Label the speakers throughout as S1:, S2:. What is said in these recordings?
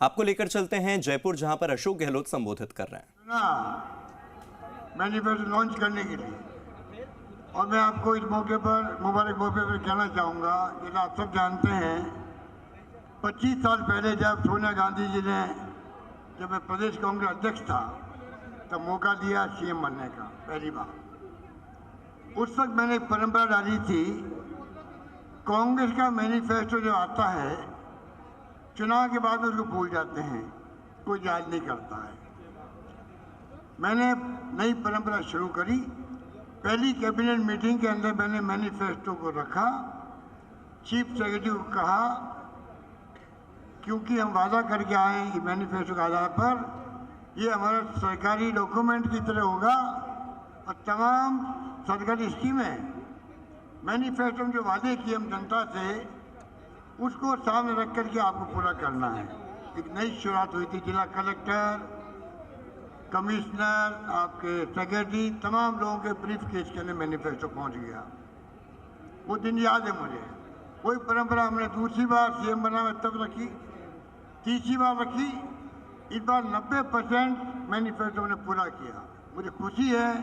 S1: आपको लेकर चलते हैं जयपुर, जहां पर अशोक गहलोत संबोधित कर रहे हैं
S2: मैनिफेस्टो लॉन्च करने के लिए। और मैं आपको इस मौके पर मुबारक मौके पर कहना चाहूँगा, जैसा आप सब जानते हैं 25 साल पहले जब सोनिया गांधी जी ने, जब मैं प्रदेश कांग्रेस अध्यक्ष था, तब मौका दिया सीएम बनने का पहली बार। उस वक्त मैंने एक परंपरा डाली थी, कांग्रेस का मैनिफेस्टो जो आता है चुनाव के बाद में उसको भूल जाते हैं, कोई याद नहीं करता है। मैंने नई परंपरा शुरू करी। पहली कैबिनेट मीटिंग के अंदर मैंने मैनिफेस्टो को रखा, चीफ सेक्रेटरी को कहा, क्योंकि हम वादा करके आए हैं मैनिफेस्टो के आधार पर ये हमारा सरकारी डॉक्यूमेंट की तरह होगा और तमाम सरकारी स्कीमें मैनिफेस्टो में जो वादे किए हम जनता से उसको सामने रख करके आपको पूरा करना है। एक नई शुरुआत हुई थी, जिला कलेक्टर, कमिश्नर, आपके सेक्रेटरी, तमाम लोगों के ब्रीफ केस के अंदर मैनिफेस्टो पहुंच गया। वो दिन याद है मुझे। वही परंपरा हमने दूसरी बार सीएम बना मैं तब रखी, तीसरी बार रखी, इस बार 90% मैनिफेस्टो ने पूरा किया। मुझे खुशी है,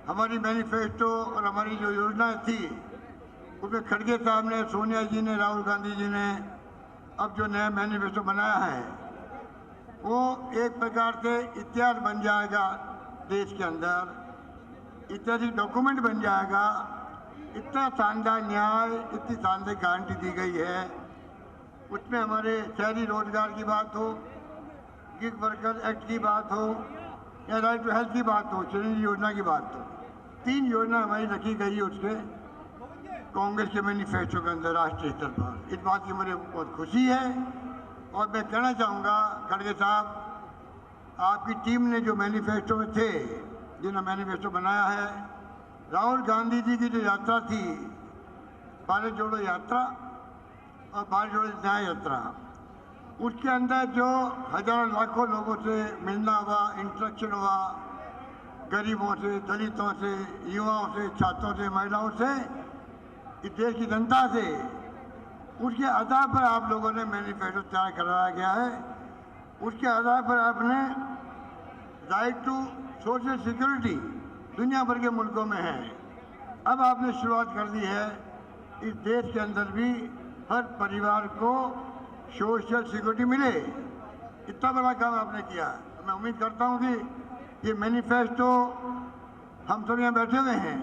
S2: हमारी मैनिफेस्टो और हमारी जो योजनाएं थी उसमें खड़गे साहब ने, सोनिया जी ने, राहुल गांधी जी ने अब जो नया मैनिफेस्टो बनाया है वो एक प्रकार से इतिहास बन जाएगा देश के अंदर, ऐतिहासिक डॉक्यूमेंट बन जाएगा। इतना शानदार न्याय, इतनी शानदार गारंटी दी गई है। उसमें हमारे शहरी रोजगार की बात हो, गिग वर्कर एक्ट की बात हो या राइट टू हेल्थ की बात हो, चिरंजीवी योजना की बात हो, 3 योजना हमारी रखी गई है उसके कांग्रेस के मैनिफेस्टो के अंदर राष्ट्रीय स्तर पर। इस बात की मुझे बहुत खुशी है। और मैं कहना चाहूँगा खड़गे साहब, आपकी टीम ने जो मैनिफेस्टो में थे, जिन्होंने मैनिफेस्टो बनाया है, राहुल गांधी जी की जो यात्रा थी, भारत जोड़ो यात्रा और भारत जोड़ो न्याय यात्रा, उसके अंदर जो हजारों लाखों लोगों से मिलना हुआ, इंटरेक्शन हुआ, गरीबों से, दलितों से, युवाओं से, छात्रों से, महिलाओं से, इस देश की जनता से, उसके आधार पर आप लोगों ने मैनिफेस्टो तैयार करवाया गया है। उसके आधार पर आपने राइट टू सोशल सिक्योरिटी दुनिया भर के मुल्कों में है, अब आपने शुरुआत कर दी है इस देश के अंदर भी हर परिवार को सोशल सिक्योरिटी मिले। इतना बड़ा काम आपने किया। मैं उम्मीद करता हूँ कि ये मैनिफेस्टो, हम सब यहाँ बैठे हुए हैं,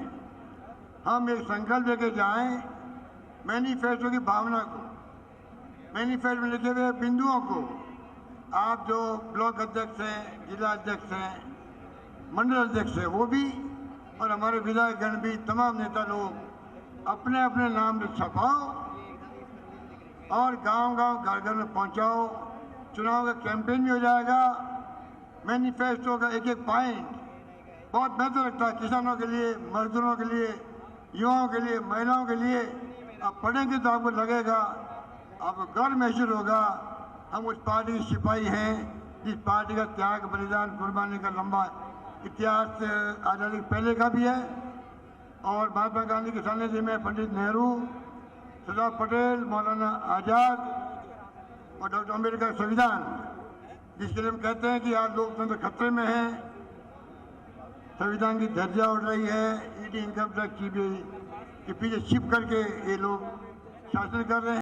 S2: हम एक संकल्प लेके जाएं, मैनिफेस्टो की भावना को, मैनिफेस्टो में लिखे हुए बिंदुओं को, आप जो ब्लॉक अध्यक्ष हैं, जिला अध्यक्ष हैं, मंडल अध्यक्ष हैं, वो भी, और हमारे विधायकगण भी, तमाम नेता लोग अपने अपने नाम से छपाओ और गांव-गांव, घर-घर में पहुंचाओ। चुनाव का कैंपेन भी हो जाएगा। मैनिफेस्टो का एक एक पॉइंट बहुत बेहतर लगता है किसानों के लिए, मजदूरों के लिए, युवाओं के लिए, महिलाओं के लिए। आप पढ़ेंगे तो आपको लगेगा, आपको गर्व महसूस होगा, हम उस पार्टी के सिपाही हैं जिस पार्टी का त्याग, बलिदान, कुर्बानी का लंबा इतिहास आज़ादी पहले का भी है। और महात्मा गांधी के सानिध्य में पंडित नेहरू, सरदार पटेल, मौलाना आज़ाद और डॉक्टर अम्बेडकर संविधान, जिसके लिए हम कहते हैं कि आज लोकतंत्र खतरे में है, संविधान की धज्जियां उड़ रही है, ईडी, इनकम टैक्स, सीबीआई के पीछे छिप करके ये लोग शासन कर रहे हैं।